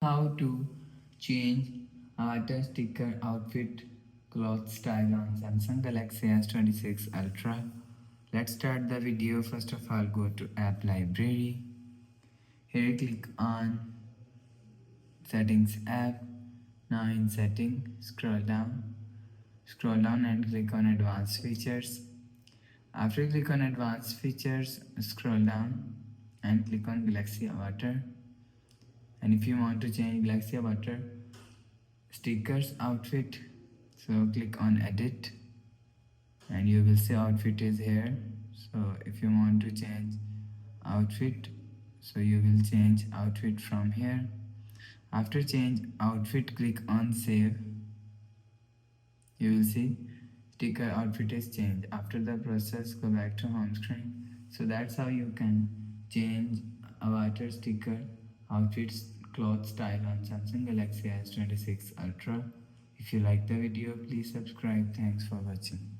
how to change avatar sticker outfit cloth style on Samsung Galaxy S26 Ultra. Let's start the video. First of all, go to app library. Here click on settings app. Now in setting, scroll down and click on advanced features. After you click on advanced features, scroll down and click on Galaxy Avatar. And if you want to change Galaxy Avatar stickers outfit, so click on edit and you will see outfit is here. So if you want to change outfit, so you will change outfit from here. After change outfit, click on save. You will see sticker outfit is changed. After the process, go back to home screen. So that's how you can change avatar sticker outfits cloth style on Samsung Galaxy S26 Ultra. If you like the video, please subscribe. Thanks for watching.